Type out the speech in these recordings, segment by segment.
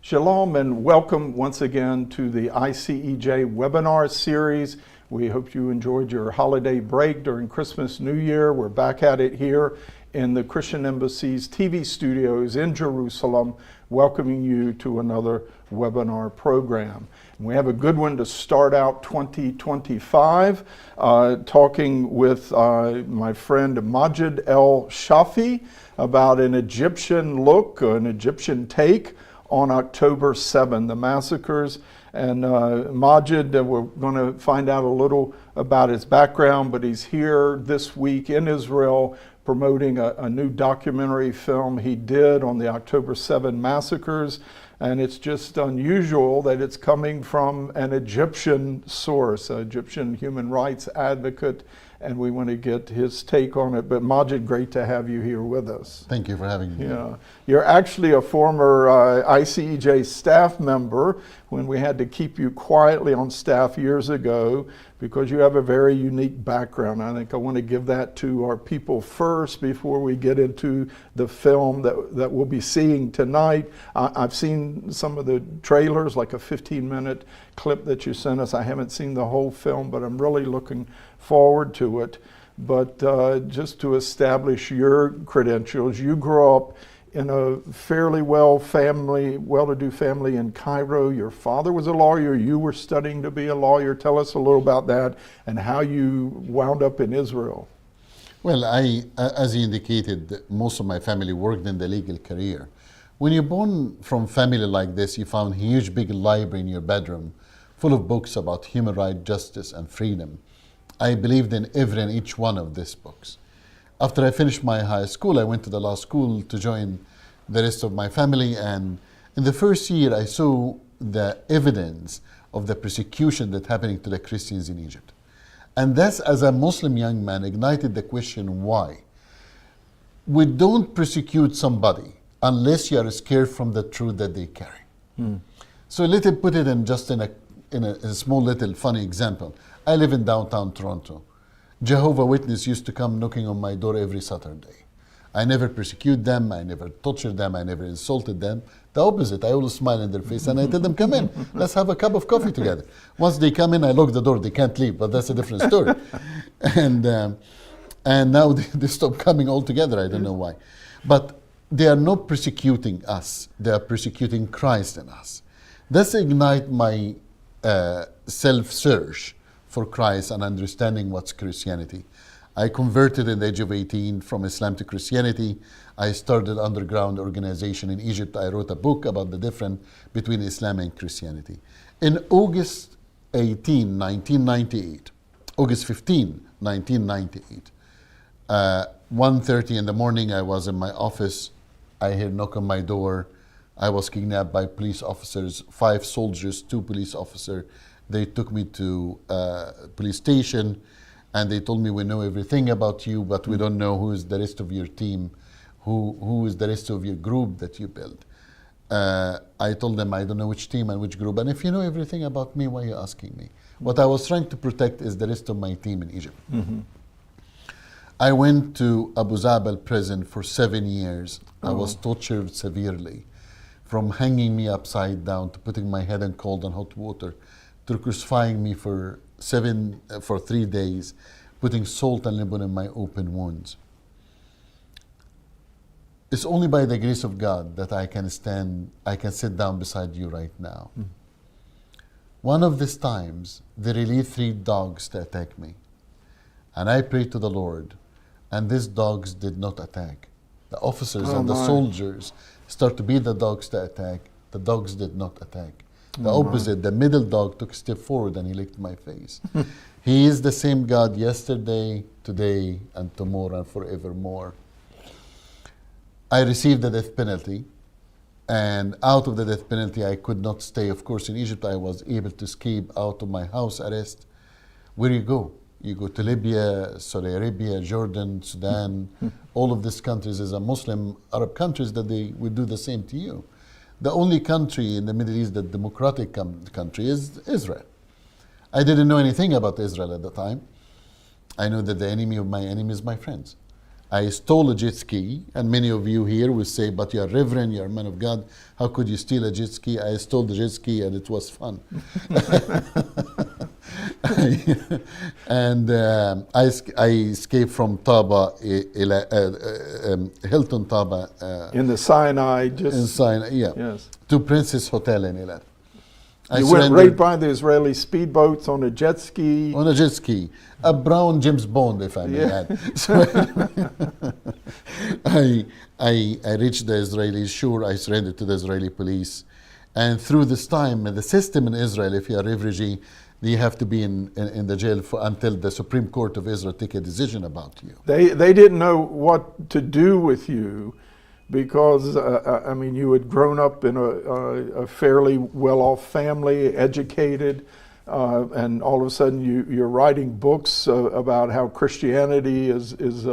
Shalom and welcome once again to the ICEJ webinar series. We hope you enjoyed your holiday break during Christmas, New Year. We're back at it here in the Christian Embassy's TV studios in Jerusalem, welcoming you to another webinar program. We have a good one to start out 2025, talking with my friend Majed El Shafie about an Egyptian look, an Egyptian take on October 7, the massacres. And Majed, we're going to find out a little about his background, but he's here this week in Israel promoting a new documentary film he did on the October 7 massacres. And it's just unusual that it's coming from an Egyptian source, an Egyptian human rights advocate, and we want to get his take on it. But Majed, great to have you here with us. Thank you for having me. Yeah, you're actually a former ICEJ staff member when we had to keep you quietly on staff years ago because you have a very unique background. I think I want to give that to our people first before we get into the film that we'll be seeing tonight. I've seen some of the trailers, like a 15-minute clip that you sent us. I haven't seen the whole film, but I'm really looking forward to it. But just to establish your credentials, you grew up in a fairly well-to-do family in Cairo. Your father was a lawyer. You were studying to be a lawyer. Tell us a little about that and how you wound up in Israel. Well, as you indicated, most of my family worked in the legal career. When you're born from family like this, you found a huge big library in your bedroom full of books about human rights, justice, and freedom. I believed in every and each one of these books. After I finished my high school, I went to the law school to join the rest of my family, and in the first year I saw the evidence of the persecution that's happening to the Christians in Egypt. And that's, as a Muslim young man, ignited the question, why? We don't persecute somebody unless you are scared from the truth that they carry. So let me put it in a small little funny example. I live in downtown Toronto. Jehovah's Witnesses used to come knocking on my door every Saturday. I never persecute them, I never tortured them, I never insulted them. The opposite, I always smile in their face and I tell them, come in, let's have a cup of coffee together. Once they come in, I lock the door, they can't leave, but that's a different story. And now they stop coming altogether, I don't know why. But they are not persecuting us, they are persecuting Christ in us. That's ignite my self-search for Christ and understanding what's Christianity. I converted at the age of 18 from Islam to Christianity. I started an underground organization in Egypt. I wrote a book about the difference between Islam and Christianity. In August 15, 1998, 1:30 in the morning, I was in my office. I heard knock on my door. I was kidnapped by police officers, 5 soldiers, 2 police officers. They took me to police station and they told me, we know everything about you, but we don't know who is the rest of your team, who is the rest of your group that you built. I told them, I don't know which team and which group. And if you know everything about me, why are you asking me? What I was trying to protect is the rest of my team in Egypt. I went to Abu Zabal prison for 7 years. I was tortured severely, from hanging me upside down to putting my head in cold and hot water, to crucifying me for 3 days, putting salt and lemon in my open wounds. It's only by the grace of God that I can sit down beside you right now. One of these times, they released 3 dogs to attack me. And I prayed to the Lord, and these dogs did not attack. The officers and the soldiers start to beat the dogs to attack. The dogs did not attack. The opposite, the middle dog took a step forward and he licked my face. He is the same God yesterday, today, and tomorrow, and forevermore. I received the death penalty, and out of the death penalty, I could not stay. Of course, in Egypt, I was able to escape out of my house arrest. Where you go? You go to Libya, Saudi Arabia, Jordan, Sudan. All of these countries, as a Muslim Arab countries, that they would do the same to you. The only country in the Middle East, the democratic country, is Israel. I didn't know anything about Israel at the time. I know that the enemy of my enemy is my friends. I stole a jet ski, and many of you here will say, but you're reverend, you're a man of God. How could you steal a jet ski? I stole the jet ski, and it was fun. And I escaped from Taba, Hilton Taba. In the Sinai, just in Sinai, yeah. Yes. To Princess Hotel in Eilat. You went right by the Israeli speedboats on a jet ski. On a jet ski. A brown James Bond, if I may add. So I reached the Israeli shore. I surrendered to the Israeli police. And through this time, the system in Israel, if you're a refugee, you have to be in the jail until the Supreme Court of Israel take a decision about you. They didn't know what to do with you because, I mean, you had grown up in a fairly well-off family, educated, and all of a sudden you're writing books about how Christianity is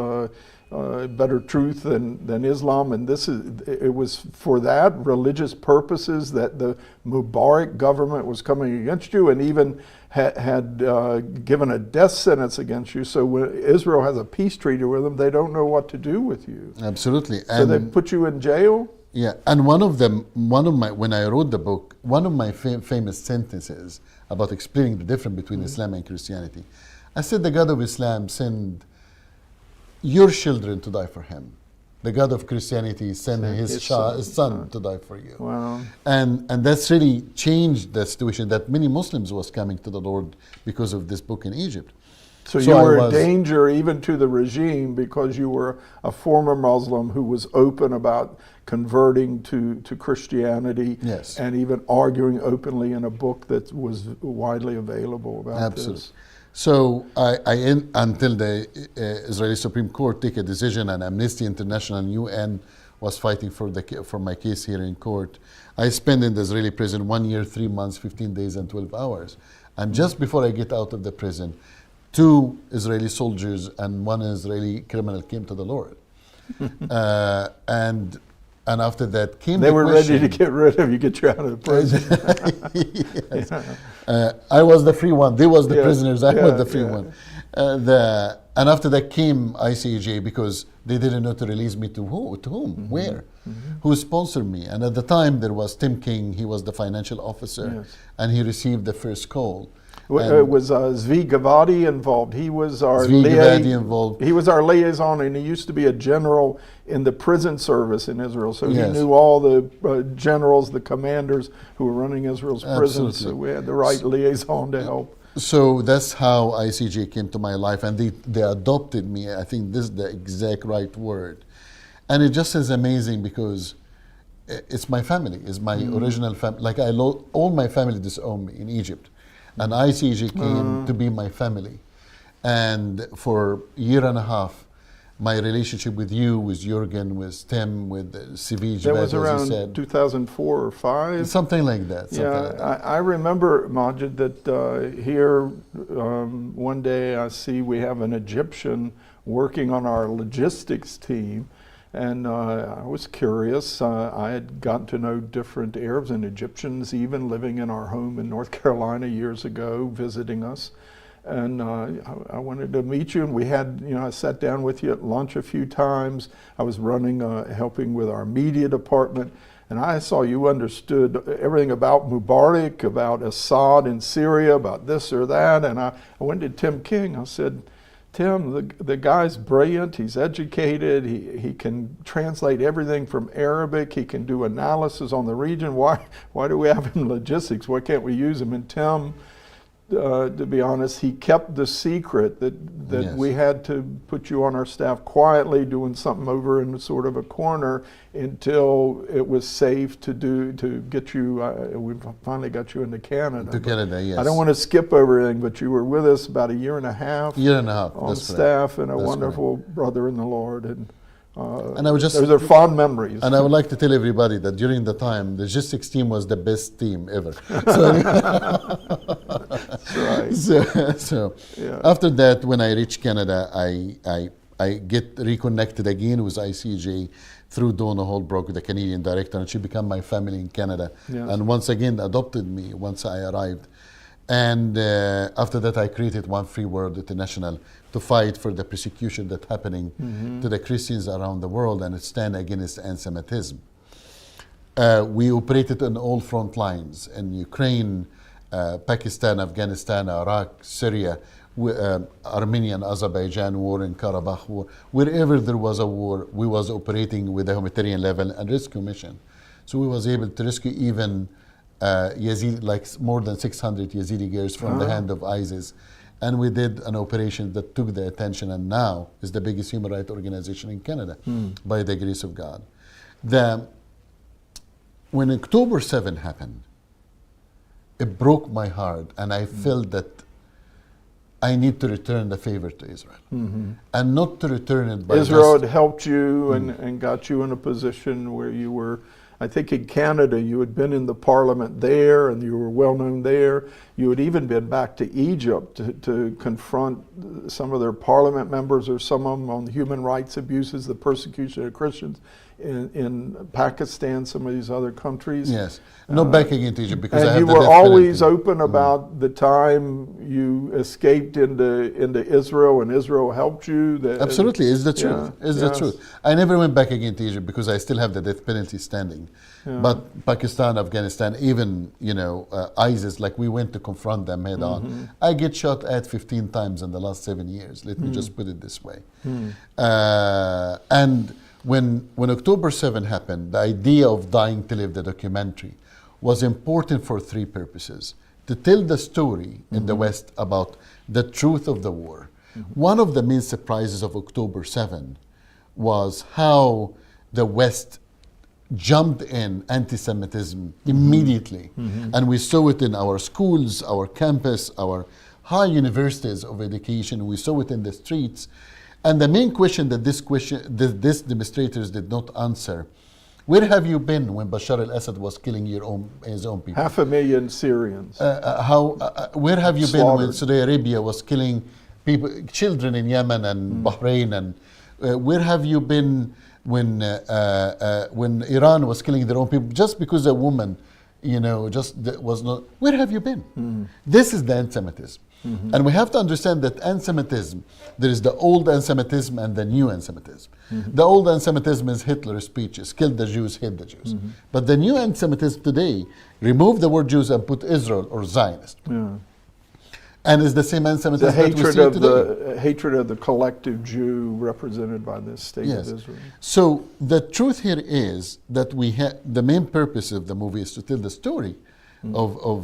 better truth than Islam, and it was for that religious purposes that the Mubarak government was coming against you, and even had given a death sentence against you. So when Israel has a peace treaty with them, they don't know what to do with you. Absolutely. So they put you in jail? Yeah, and when I wrote the book, one of my famous sentences about explaining the difference between Islam and Christianity, I said the God of Islam sent your children to die for him. The God of Christianity sent his son to die for you. Wow. And that's really changed the situation that many Muslims was coming to the Lord because of this book in Egypt. So you were a danger even to the regime because you were a former Muslim who was open about converting to Christianity, yes, and even arguing openly in a book that was widely available about Absolutely. this. So until the Israeli Supreme Court take a decision, and Amnesty International and UN was fighting for my case here in court, I spent in the Israeli prison 1 year, 3 months, 15 days, and 12 hours. And just before I get out of the prison, 2 Israeli soldiers and 1 Israeli criminal came to the Lord. And after that came they were ready to get rid of you, get you out of the prison. Yes. I was the free one. They was the prisoners. I was the free one. And after that came ICEJ because they didn't know to release me to who, to whom, Mm-hmm. where, who sponsored me. And at the time there was Tim King. He was the financial officer, and he received the first call. Was Zvi Gavadi involved? He was our He was our liaison, and he used to be a general in the prison service in Israel. So he knew all the generals, the commanders who were running Israel's prisons. So we had the right liaison to help. So that's how ICJ came to my life, and they adopted me. I think this is the exact right word. And it just is amazing because it's my family. It's my original family. Like all my family disowned me in Egypt. And ICEJ came to be my family. And for a year and a half, my relationship with you, with Jürgen, with Tim, with ICEJ, that was as around you said. 2004 or 5? Something like that. I remember, Majed, that here one day I see we have an Egyptian working on our logistics team. And I was curious. I had gotten to know different Arabs and Egyptians, even living in our home in North Carolina years ago, visiting us. And I wanted to meet you, and we had, I sat down with you at lunch a few times. I was running, helping with our media department, and I saw you understood everything about Mubarak, about Assad in Syria, about this or that. And I went to Tim King. I said, Tim, the guy's brilliant, he's educated, he can translate everything from Arabic, he can do analysis on the region. Why do we have him in logistics? Why can't we use him? And Tim, to be honest, he kept the secret that we had to put you on our staff quietly, doing something over in sort of a corner until it was safe to get you. We finally got you into Canada. To Canada, yes. I don't want to skip over everything, but you were with us about a year and a half. On staff, and a wonderful brother in the Lord, and I would those are fond memories. And I would like to tell everybody that during the time, the logistics team was the best team ever. That's right. So after that, when I reached Canada, I get reconnected again with ICEJ through Donna Holbrook, the Canadian director, and she became my family in Canada. Yes. And once again adopted me once I arrived. And after that, I created One Free World International to fight for the persecution that's happening to the Christians around the world and stand against anti-Semitism. We operated on all front lines in Ukraine, Pakistan, Afghanistan, Iraq, Syria, Armenia and Azerbaijan war, in Karabakh war. Wherever there was a war, we was operating with a humanitarian level and rescue mission. So we was able to rescue even Yazidi, like more than 600 Yazidi girls from the hand of ISIS. And we did an operation that took the attention and now is the biggest human rights organization in Canada by the grace of God. When October 7 happened, it broke my heart and I felt that I need to return the favor to Israel. And not to return it by Israel had helped you and got you in a position where you were, I think in Canada, you had been in the parliament there and you were well known there. You had even been back to Egypt to confront some of their parliament members or some of them on human rights abuses, the persecution of Christians in Pakistan, some of these other countries. Yes, not back again to Egypt because I And have you the were death always penalty. open about the time you escaped into Israel and Israel helped you. Absolutely, it's the truth. Yeah, It's the yes. truth. I never went back again to Egypt because I still have the death penalty standing. But Pakistan, Afghanistan, even ISIS, like we went to confront them head on. I get shot at 15 times in the last 7 years. Let me just put it this way. And when October 7 happened, the idea of Dying to Live, the documentary, was important for three purposes: to tell the story in the West about the truth of the war. One of the main surprises of October 7 was how the West jumped in anti-Semitism immediately. And we saw it in our schools, our campus, our high universities of education. We saw it in the streets. And the main question that these demonstrators did not answer: where have you been when Bashar al-Assad was killing his own people? 500,000 Syrians. Where have you been when Slaughtered. Saudi Arabia was killing people, children in Yemen and Bahrain? And where have you been when Iran was killing their own people just because a woman, was not? Where have you been? This is the anti-Semitism. And we have to understand that anti-Semitism, there is the old anti-Semitism and the new anti-Semitism. The old anti-Semitism is Hitler's speeches, kill the Jews, hate the Jews. But the new anti-Semitism today, remove the word Jews and put Israel or Zionist. And it's the same anti-Semitism The that we hatred see of today. the hatred of the collective Jew represented by the state Yes. of Israel. So the truth here is that the main purpose of the movie is to tell the story of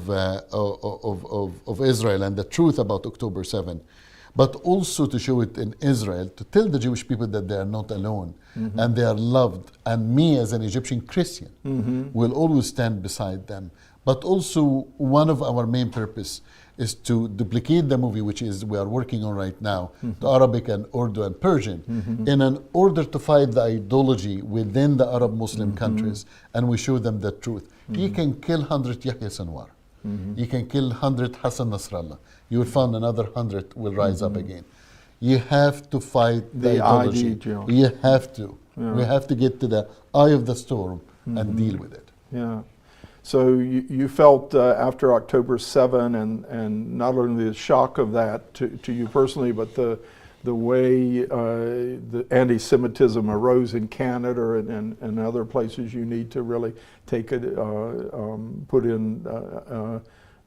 Israel and the truth about October 7, but also to show it in Israel, to tell the Jewish people that they are not alone and they are loved. And me as an Egyptian Christian will always stand beside them. But also one of our main purpose is to duplicate the movie, which is we are working on right now, the Arabic and Urdu and Persian, in an order to fight the ideology within the Arab Muslim countries, and we show them the truth. You can kill 100 Yahya Sinwar. You can kill 100 Hassan Nasrallah. You will find another 100 will rise up again. You have to fight the ideology. ideology. You have to. We have to get to the eye of the storm and deal with it. Yeah. So you felt after October 7 and not only the shock of that to you personally, but the way the anti-Semitism arose in Canada and other places, you need to really take it, put in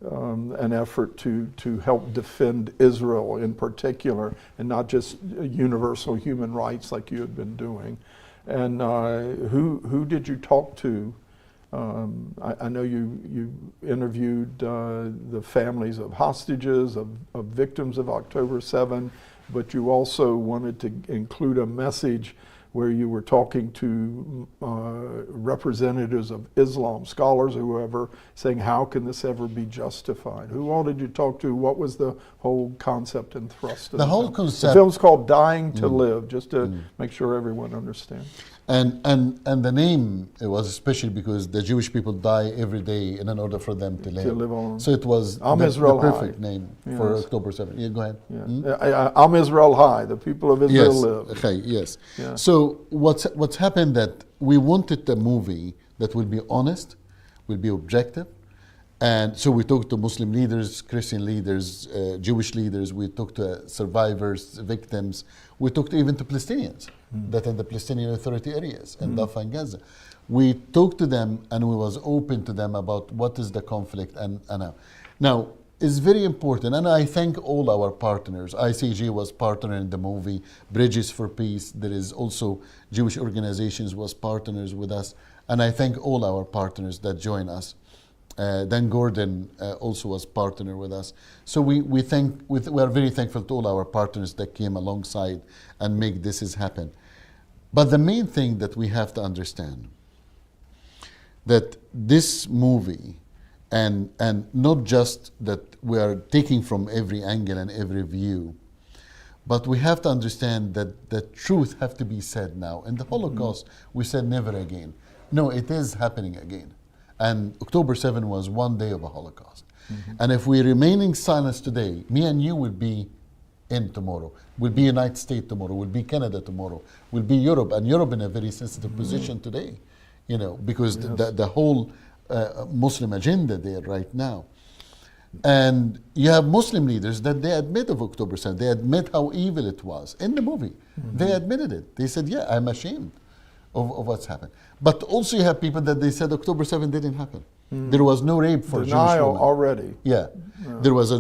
an effort to help defend Israel in particular, and not just universal human rights like you had been doing. And who did you talk to? I know you interviewed the families of hostages, of victims of October 7, but you also wanted to include a message where you were talking to representatives of Islam, scholars or whoever, saying how can this ever be justified? Who all did you talk to? What was the whole concept and thrust of The whole film? concept- The film's called Dying to Live, just to make sure everyone understands. And the name, it was special because the Jewish people die every day in order for them to live. live on. So it was Am Israel the perfect High. name for Yes. October 7. Yeah, go ahead. Yeah. Am Israel High, the people of Israel Yes. live. Okay, yes. Yeah. So what's happened that we wanted a movie that will be honest, will be objective, And so we talked to Muslim leaders, Christian leaders, Jewish leaders. We talked to survivors, victims. We talked even to Palestinians that in the Palestinian Authority areas in Rafah and Gaza. We talked to them and we was open to them about what is the conflict. And now, it's very important, and I thank all our partners. ICEJ was partner in the movie, Bridges for Peace. There is also Jewish organizations was partners with us, and I thank all our partners that join us. Dan Gordon also was partner with us. So we are very thankful to all our partners that came alongside and make this happen. But the main thing that we have to understand, that this movie, and not just that we are taking from every angle and every view, but we have to understand that the truth have to be said now. In the Holocaust, we said never again. No, it is happening again. And October 7 was one day of a Holocaust. And if we're remaining silent today, me and you will be in tomorrow. We'll be United States tomorrow. We'll be Canada tomorrow. We'll be Europe, and Europe in a very sensitive position today, you know, because the whole Muslim agenda there right now. And you have Muslim leaders that they admit of October 7. They admit how evil it was. In the movie, they admitted it. They said, yeah, I'm ashamed of what's happened. But also you have people that they said October 7 didn't happen. There was no rape for Jewish women. Already. Yeah. There was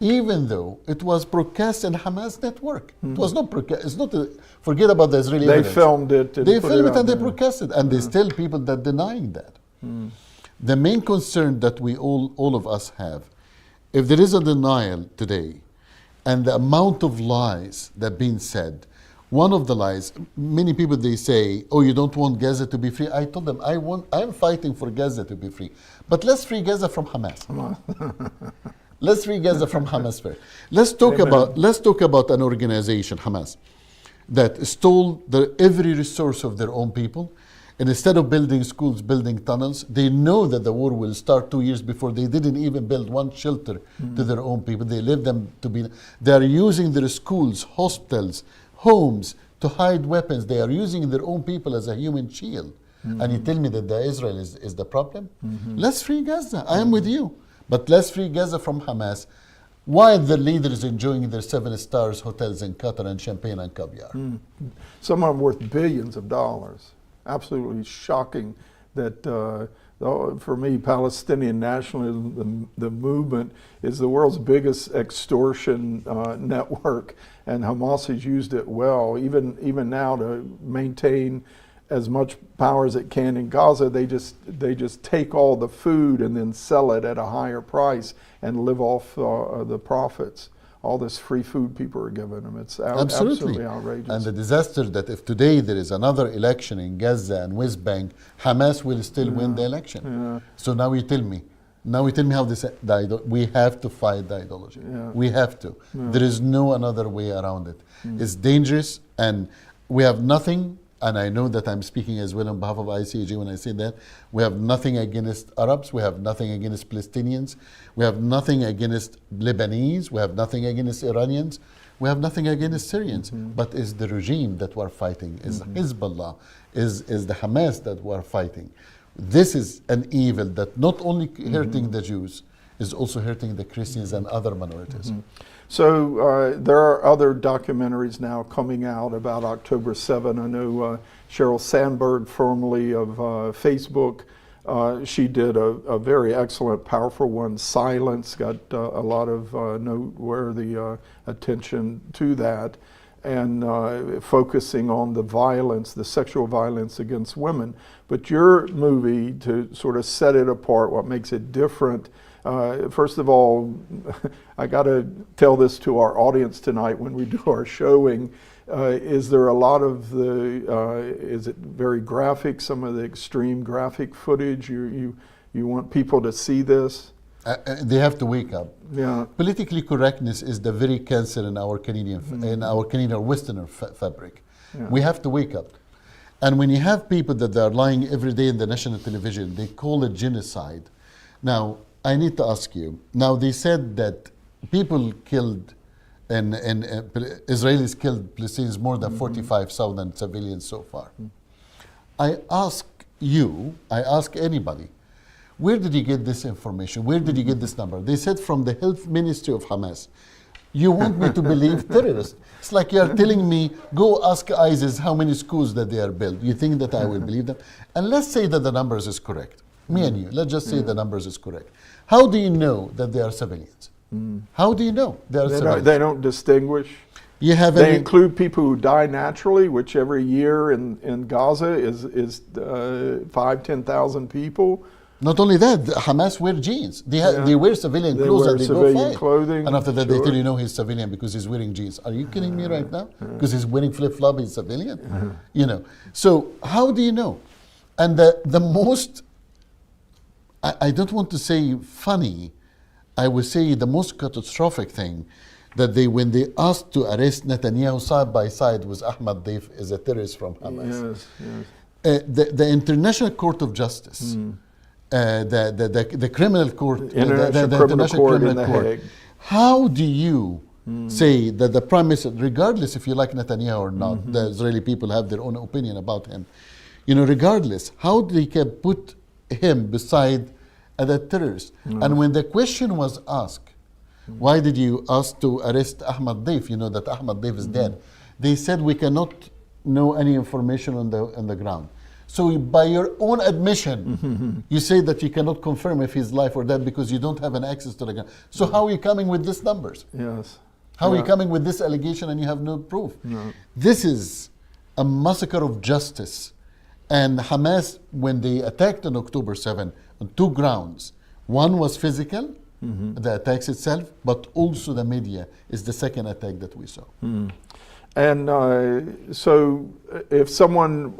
even though it was broadcast in Hamas network. It was not broadcast. It's not forget about the Israeli evidence. Filmed it. They filmed it and they broadcast it. And there's still people that denying that. The main concern that we all of us have, if there is a denial today, and the amount of lies that being said, one of the lies, many people they say, oh, you don't want Gaza to be free. I told them, I'm fighting for Gaza to be free. But let's free Gaza from Hamas. Let's free Gaza from Hamas first. Let's talk about an organization, Hamas, that stole every resource of their own people. And instead of building schools, building tunnels, they know that the war will start 2 years before. They didn't even build one shelter to their own people. They left them to be. They are using their schools, hospitals, homes to hide weapons. They are using their own people as a human shield. And you tell me that Israel is the problem? Let's free Gaza. I am with you. But let's free Gaza from Hamas while the leaders enjoying their 7 stars hotels in Qatar and champagne and caviar. Some of them worth billions of dollars. Absolutely shocking that, for me, Palestinian nationalism, the movement, is the world's biggest extortion network, and Hamas has used it well. Even now, to maintain as much power as it can in Gaza, they just take all the food and then sell it at a higher price and live off the profits. All this free food people are giving them. It's absolutely outrageous. And the disaster that if today there is another election in Gaza and West Bank, Hamas will still win the election. So now you tell me how this, we have to fight the ideology. We have to. There is no another way around it. It's dangerous, and we have nothing. And I know that I'm speaking as well on behalf of ICEJ when I say that. We have nothing against Arabs. We have nothing against Palestinians. We have nothing against Lebanese. We have nothing against Iranians. We have nothing against Syrians. But it's the regime that we're fighting. It's Hezbollah. Is the Hamas that we're fighting. This is an evil that not only hurting the Jews, is also hurting the Christians and other minorities. So there are other documentaries now coming out about October 7. I know Sheryl Sandberg, formerly of Facebook, she did a very excellent, powerful one, Silence, got a lot of noteworthy attention to that, and focusing on the violence, the sexual violence against women. But your movie, to sort of set it apart, what makes it different, first of all, I got to tell this to our audience tonight when we do our showing. Is there a lot of is it very graphic, some of the extreme graphic footage? You want people to see this? They have to wake up. Yeah. Politically correctness is the very cancer in our Canadian, in our Canadian Westerner fabric. Yeah. We have to wake up. And when you have people that are lying every day in the national television, they call it genocide. Now, I need to ask you. Now, they said that people killed, and Israelis killed Palestinians more than 45,000 civilians so far. I ask you, I ask anybody, where did you get this information? Where did you get this number? They said from the health ministry of Hamas. You want me to believe terrorists? It's like you're telling me, go ask ISIS how many schools that they are built. You think that I will believe them? And let's say that the numbers is correct. Me and you, let's just say the numbers is correct. How do you know that they are civilians? How do you know they are civilians? They don't distinguish. You have They include people who die naturally, which every year in Gaza is 5,000-10,000 people. Not only that, Hamas wear jeans. They wear civilian clothes wear and they civilian go fight. clothing, And after that, sure. they tell you, no, he's civilian because he's wearing jeans. Are you kidding me right now? Because he's wearing flip-flop, he's civilian? You know. So how do you know? And the most, I don't want to say funny, I would say the most catastrophic thing that when they asked to arrest Netanyahu side by side with Ahmad Deif as a terrorist from Hamas. Yes. The International Court of Justice, the criminal court, the International Court in The Hague. How do you say that the prime minister, regardless if you like Netanyahu or not, the Israeli people have their own opinion about him, you know, regardless, how they can put him beside the terrorist? And when the question was asked, why did you ask to arrest Ahmad Deif? You know that Ahmad Deif is dead. They said we cannot know any information on the ground. So by your own admission, you say that you cannot confirm if he's alive or dead because you don't have an access to the ground. So how are you coming with these numbers? Yes. How are you coming with this allegation and you have no proof? No. This is a massacre of justice. And Hamas, when they attacked on October 7, on two grounds. One was physical, the attacks itself, but also the media is the second attack that we saw. And so if someone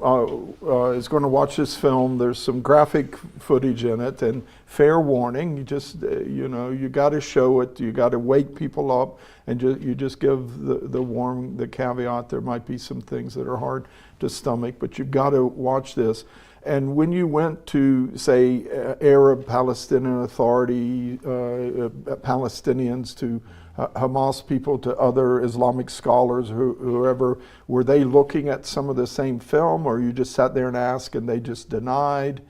is going to watch this film, there's some graphic footage in it, and fair warning, you just, you got to show it, you got to wake people up, and you just give the caveat, there might be some things that are hard to stomach, but you've got to watch this. And when you went to, say, Arab Palestinian Authority, Palestinians, to Hamas people, to other Islamic scholars, whoever, were they looking at some of the same film, or you just sat there and asked and they just denied?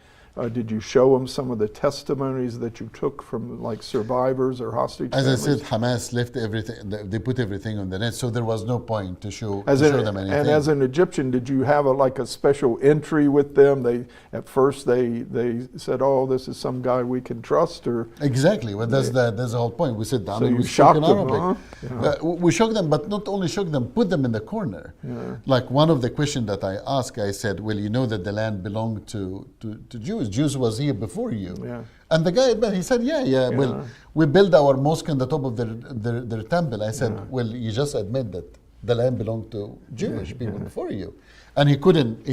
Did you show them some of the testimonies that you took from like survivors or hostage As families? I said, Hamas left everything, they put everything on the net, so there was no point to show them anything. And as an Egyptian, did you have a special entry with them? At first they said, oh, this is some guy we can trust, or? Exactly, well, that's the whole point. We said, So you shocked them, huh? Yeah. We shocked them, but not only shocked them, put them in the corner. Yeah. Like one of the questions that I asked, I said, well, you know that the land belonged to Jews. Jews was here before you. Yeah. And the guy admitted, he said, yeah, well, we built our mosque on the top of their temple. I said, well, you just admit that the land belonged to Jewish people before you. And he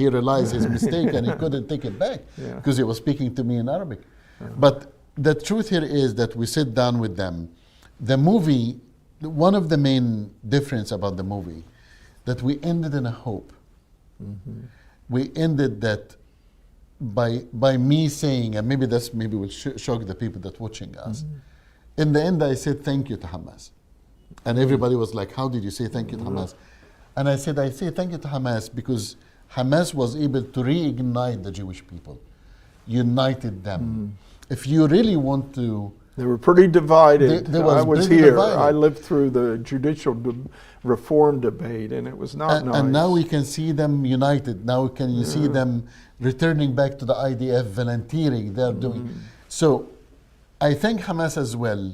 realized his mistake and he couldn't take it back because he was speaking to me in Arabic. But the truth here is that we sit down with them. The movie, one of the main difference about the movie, that we ended in a hope. We ended that by me saying, and maybe will shock the people that watching us. In the end, I said thank you to Hamas, and everybody was like, "How did you say thank you to Hamas?" And I say thank you to Hamas because Hamas was able to reignite the Jewish people, united them. If you really want to. They were pretty divided. I was here. Divided. I lived through the judicial reform debate, and it was not nice. And now we can see them united. Now can you see them returning back to the IDF, volunteering? They're doing. So I thank Hamas as well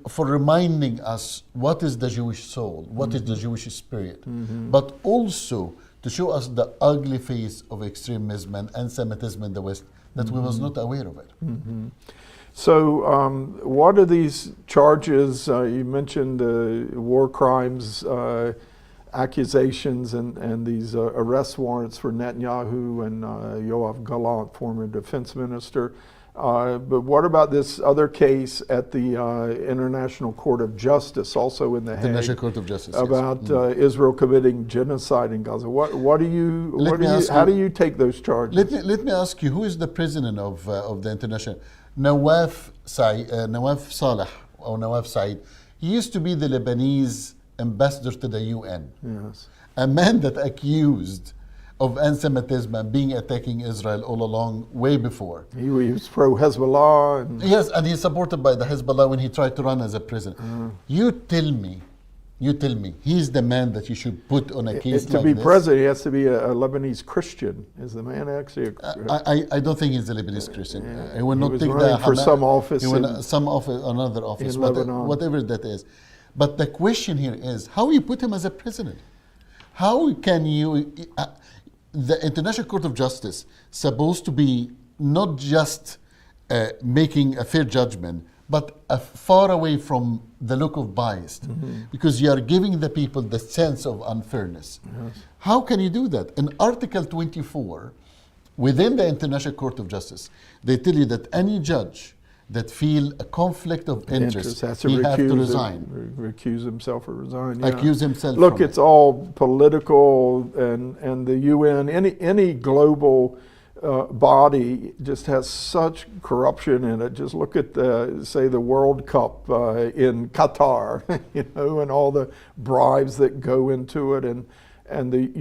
for reminding us what is the Jewish soul, what is the Jewish spirit, but also to show us the ugly face of extremism and anti-Semitism in the West that we was not aware of it. So what are these charges? You mentioned war crimes, accusations, and these arrest warrants for Netanyahu and Yoav Gallant, former defense minister. But what about this other case at the International Court of Justice, also in The Hague? International Court of Justice, about Israel committing genocide in Gaza. How do you take those charges? Let me ask you, who is the president of the international? Nawaf Saleh or Nawaf Said. He used to be the Lebanese ambassador to the UN. Yes. A man that accused of anti-Semitism and being attacking Israel all along, way before. He was pro-Hezbollah. And Yes, and he's supported by the Hezbollah when he tried to run as a president. You tell me, he's the man that you should put on a case to like be this? president, he has to be a Lebanese Christian. Is the man actually I don't think he's a Lebanese Christian. He will he not was take running the for some office He will, in- some office, another office, in Lebanon. whatever that is. But the question here is, how you put him as a president? How can you? The International Court of Justice supposed to be not just making a fair judgment, but far away from the look of bias, because you are giving the people the sense of unfairness. Yes. How can you do that? In Article 24, within the International Court of Justice, they tell you that any judge that feel a conflict of interest, has to he have to recuse resign. recuse himself or resign. Accuse himself. Look, from it's all political, and the UN, any global body just has such corruption in it. Just look at the World Cup in Qatar, and all the bribes that go into it, and the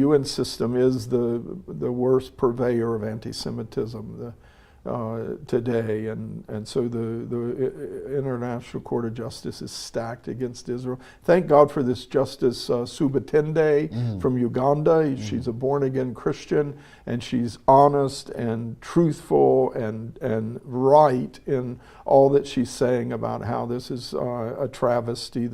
UN system is the worst purveyor of anti-Semitism today, and so the International Court of Justice is stacked against Israel. Thank God for this Justice Subatende from Uganda. She's a born-again Christian, and she's honest and truthful and right in all that she's saying about how this is a travesty,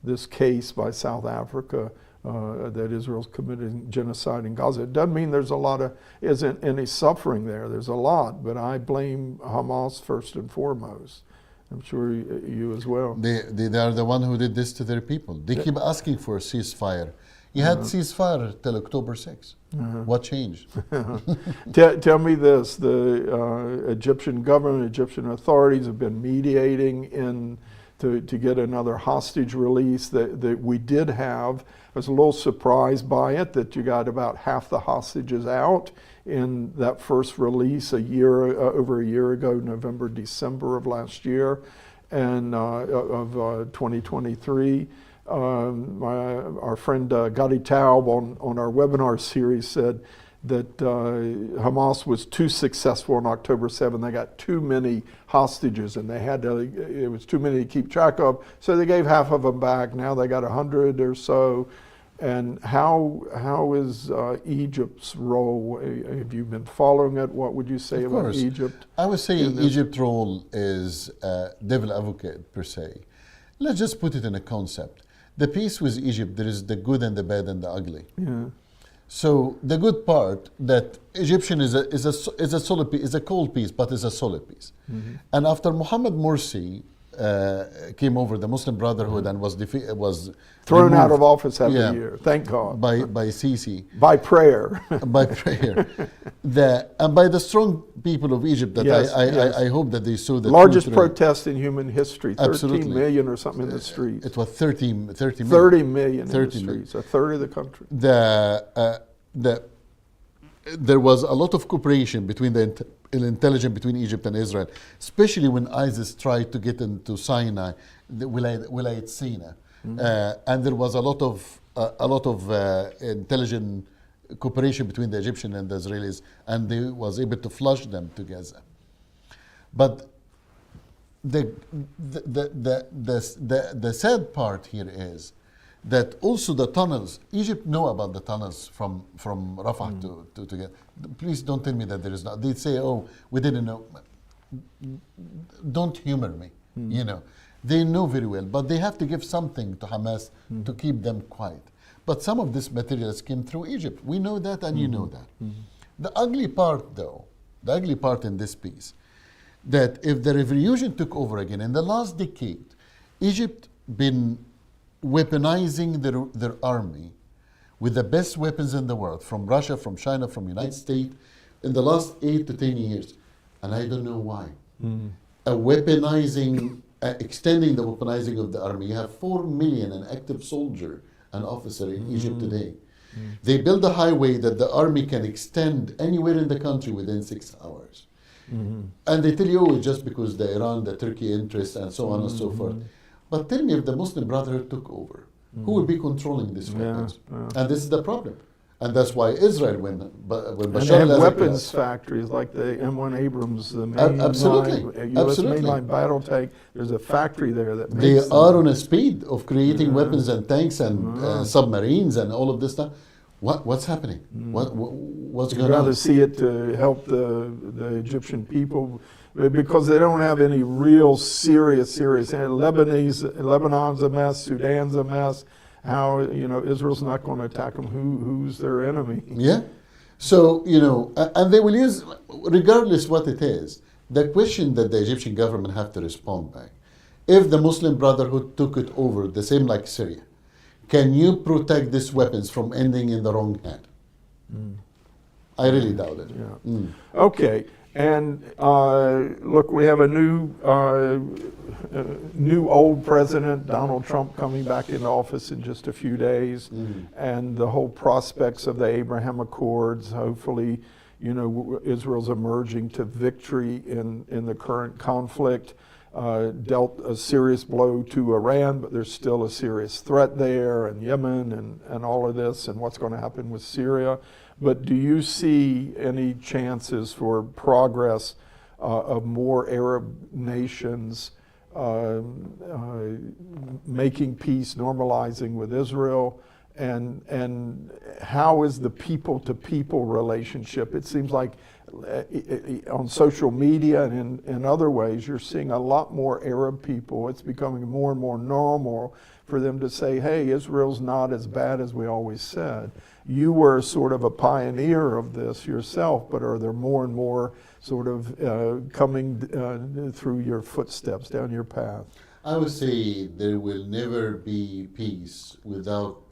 this case by South Africa, that Israel's committing genocide in Gaza. It doesn't mean isn't any suffering there. There's a lot, but I blame Hamas first and foremost. I'm sure you as well. They are the one who did this to their people. They keep asking for a ceasefire. You had ceasefire till October 6th. What changed? Tell me this: the Egyptian government, Egyptian authorities have been mediating to get another hostage release that we did have. I was a little surprised by it, that you got about half the hostages out in that first release over a year ago, November, December of last year, and of 2023. Our friend Gadi Taub on our webinar series said that Hamas was too successful on October 7th. They got too many hostages, and it was too many to keep track of, so they gave half of them back. Now they got 100 or so. And how is Egypt's role? Have you been following it? What would you say about Egypt? I would say Egypt's role is devil advocate per se. Let's just put it in a concept. The peace with Egypt, there is the good and the bad and the ugly. Yeah. So the good part, that Egyptian is a solid peace, is a cold peace, but is a solid peace. And after Mohammed Morsi came over, the Muslim Brotherhood, and was thrown removed, out of office every year. Thank God. by Sisi. By prayer. By prayer. And by the strong people of Egypt, that Yes, I hope that they saw the largest truth. protest in human history. 13 Absolutely. million or something in the streets. It was 30 million. 30 million in the 30 million. streets, a third of the country. There was a lot of cooperation between the intelligence between Egypt and Israel, especially when ISIS tried to get into Sinai, the Wilayat Sinai, and there was a lot of intelligent cooperation between the Egyptians and the Israelis, and they was able to flush them to Gaza. But the sad part here is that also the tunnels, Egypt know about the tunnels from Rafah to Gaza. Please don't tell me that there is not. They say, oh, we didn't know. Don't humor me, They know very well, but they have to give something to Hamas to keep them quiet. But some of this materials came through Egypt. We know that, and you know that. The ugly part, though, in this piece, that if the revolution took over again, in the last decade, Egypt been weaponizing their army with the best weapons in the world, from Russia, from China, from United States, in the last 8 to 10 years. And I don't know why. Extending the weaponizing of the army. You have 4 million an active soldier and officer in Egypt today. They build a highway that the army can extend anywhere in the country within 6 hours. And they tell you, oh, just because the Iran, the Turkey interest, and so on and so forth. But tell me, if the Muslim Brotherhood took over, who will be controlling these weapons? And this is the problem. And that's why Israel, when And Bashar they have al-Assad weapons factories like the M1 Abrams, the main Absolutely. U.S. Absolutely. mainline battle tank. There's a factory there that they makes them. are on a speed of creating weapons and tanks and submarines and all of this stuff. What's happening? What's You'd going rather on? see it to help the Egyptian people because they don't have any real serious. And Lebanon's a mess. Sudan's a mess. How Israel's not going to attack them? Who's their enemy? Yeah. So, and they will use, regardless what it is, the question that the Egyptian government have to respond back. If the Muslim Brotherhood took it over, the same like Syria, can you protect these weapons from ending in the wrong hand? I really doubt it. Yeah. Okay. And look, we have a new old president, Donald Trump, coming back into office in just a few days, and the whole prospects of the Abraham Accords. Hopefully, Israel's emerging to victory in the current conflict. Dealt a serious blow to Iran, but there's still a serious threat there, and Yemen, and all of this, and what's going to happen with Syria. But do you see any chances for progress of more Arab nations making peace, normalizing with Israel? And how is the people-to-people relationship? It seems like on social media and in other ways, you're seeing a lot more Arab people. It's becoming more and more normal for them to say, hey, Israel's not as bad as we always said. You were sort of a pioneer of this yourself, but are there more and more sort of coming through your footsteps, down your path? I would say there will never be peace without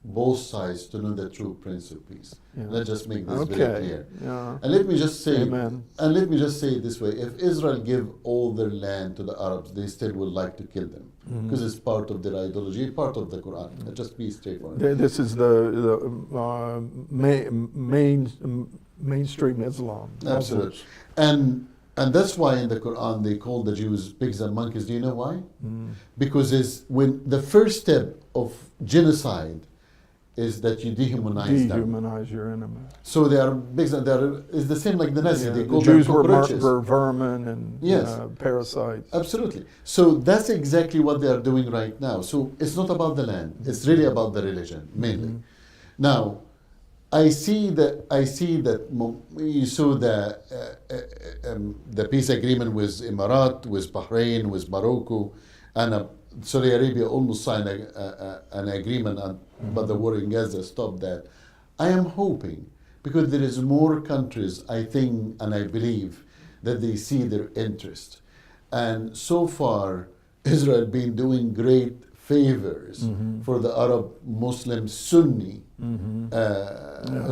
both sides to know the true Prince of Peace. Yeah. Let's just make this Okay. very clear. Yeah. And let me just say, Amen. and let me just say it this way: if Israel give all their land to the Arabs, they still would like to kill them because it's part of their ideology, part of the Quran. Let's just be straightforward. This is the mainstream Islam. Absolutely. And that's why in the Quran they call the Jews pigs and monkeys. Do you know why? Because it's when the first step of genocide is that you dehumanize them. Dehumanize your enemy. So they are pigs and it's the same like the Nazis. They The call Jews them cockroaches. were vermin and Yes. parasites. Absolutely. So that's exactly what they are doing right now. So it's not about the land. It's really about the religion, mainly. Now, I see that you saw the peace agreement with Emirat, with Bahrain, with Morocco, and Saudi Arabia almost signed an agreement, but the war in Gaza stopped that. I am hoping, because there is more countries, I think, and I believe, that they see their interest. And so far, Israel been doing great favors for the Arab Muslim Sunni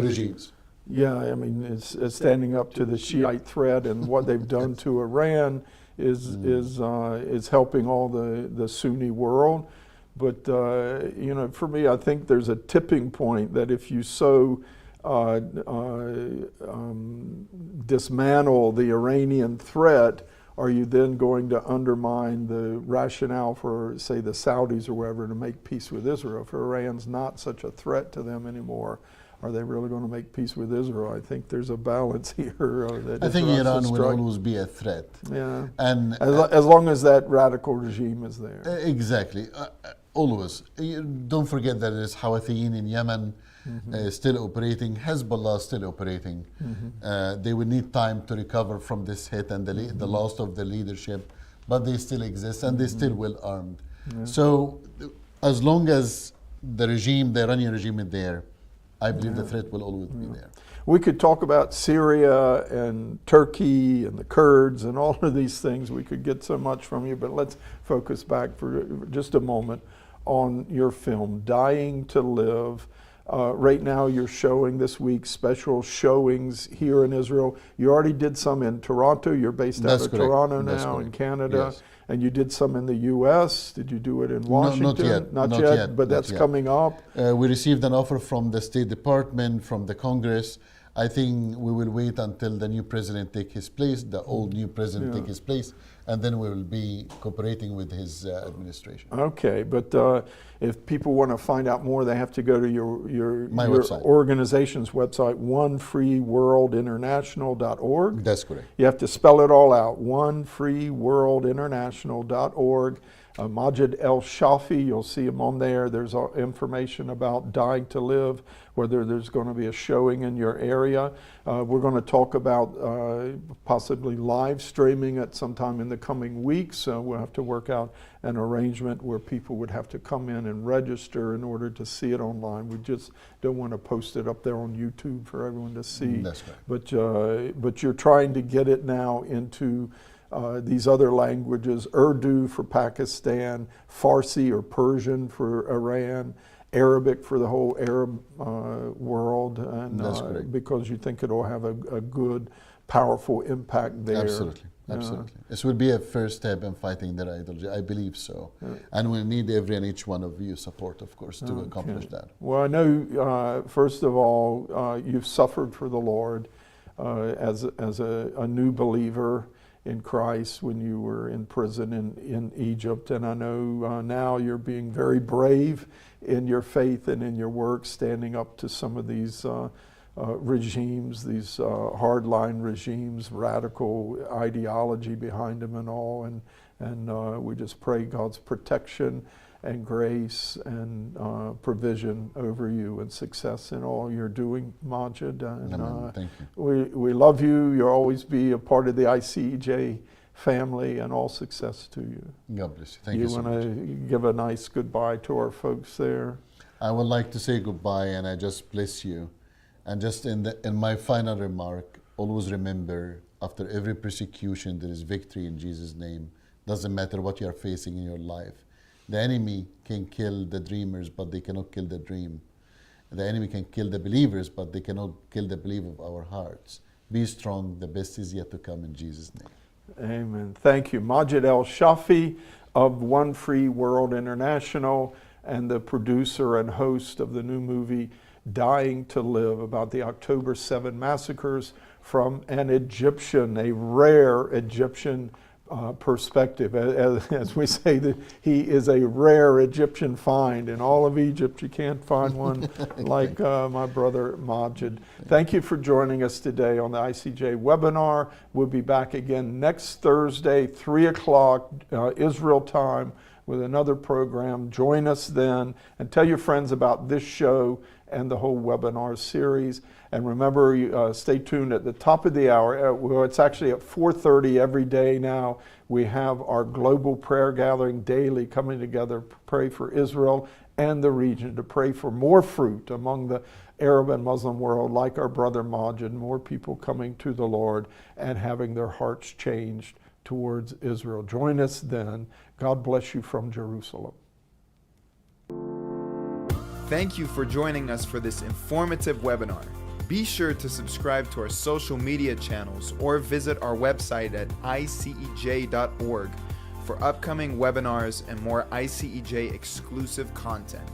regimes. Yeah, I mean, it's standing up to the Shiite threat, and what they've done to Iran is helping all the Sunni world. But for me, I think there's a tipping point that if you dismantle the Iranian threat, are you then going to undermine the rationale for, say, the Saudis or wherever to make peace with Israel? If Iran's not such a threat to them anymore, are they really going to make peace with Israel? I think there's a balance here. I think Iran will always be a threat. Yeah, and as long as that radical regime is there. Exactly, always. Don't forget that there's Houthis in Yemen still operating, Hezbollah still operating. They will need time to recover from this hit and the loss of the leadership, but they still exist and they still well armed. Yeah. So as long as the Iranian regime is there, I believe the threat will always be there. We could talk about Syria and Turkey and the Kurds and all of these things. We could get so much from you, but let's focus back for just a moment on your film, Dying to Live. Right now you're showing this week special showings here in Israel. You already did some in Toronto. You're based out of Toronto now in Canada. Yes. And you did some in the U.S. Did you do it in Washington? No, not yet. But that's coming up. We received an offer from the State Department, from the Congress, I think we will wait until the new president take his place, the old new president take his place, and then we will be cooperating with his administration. Okay, but if people want to find out more, they have to go to your website. organization's website, onefreeworldinternational.org. That's correct. You have to spell it all out, onefreeworldinternational.org. Majed El Shafie, you'll see him on there. There's information about Dying to Live, whether there's going to be a showing in your area. We're going to talk about possibly live streaming it sometime in the coming weeks. We'll have to work out an arrangement where people would have to come in and register in order to see it online. We just don't want to post it up there on YouTube for everyone to see. That's right. But you're trying to get it now into these other languages: Urdu for Pakistan, Farsi or Persian for Iran, Arabic for the whole Arab world, and because you think it'll have a good, powerful impact there. Absolutely, absolutely. This will be a first step in fighting their ideology. I believe so, and we need every and each one of you support, of course, to accomplish that. Well, I know first of all you've suffered for the Lord as a new believer in Christ when you were in prison in Egypt. And I know now you're being very brave in your faith and in your work, standing up to some of these regimes, these hardline regimes, radical ideology behind them and all. And we just pray God's protection and grace and provision over you and success in all you're doing, Majed. And thank you. We love you. You'll always be a part of the ICEJ family, and all success to you. God bless you. Thank you so much. You want to give a nice goodbye to our folks there? I would like to say goodbye, and I just bless you. And just in my final remark, always remember, after every persecution, there is victory in Jesus' name. Doesn't matter what you are facing in your life. The enemy can kill the dreamers, but they cannot kill the dream. The enemy can kill the believers, but they cannot kill the belief of our hearts. Be strong. The best is yet to come in Jesus' name. Amen. Thank you. Majed El Shafie of One Free World International and the producer and host of the new movie Dying to Live, about the October 7 massacres from an Egyptian, a rare Egyptian perspective. As we say, that he is a rare Egyptian find. In all of Egypt, you can't find one like my brother Majed. Thank you for joining us today on the ICEJ webinar. We'll be back again next Thursday, 3 o'clock Israel time, with another program. Join us then, and tell your friends about this show and the whole webinar series. And remember, stay tuned at the top of the hour. Well, it's actually at 4:30 every day now. We have our global prayer gathering daily, coming together to pray for Israel and the region, to pray for more fruit among the Arab and Muslim world, like our brother Majed, more people coming to the Lord and having their hearts changed towards Israel. Join us then. God bless you from Jerusalem. Thank you for joining us for this informative webinar. Be sure to subscribe to our social media channels or visit our website at icej.org for upcoming webinars and more ICEJ exclusive content.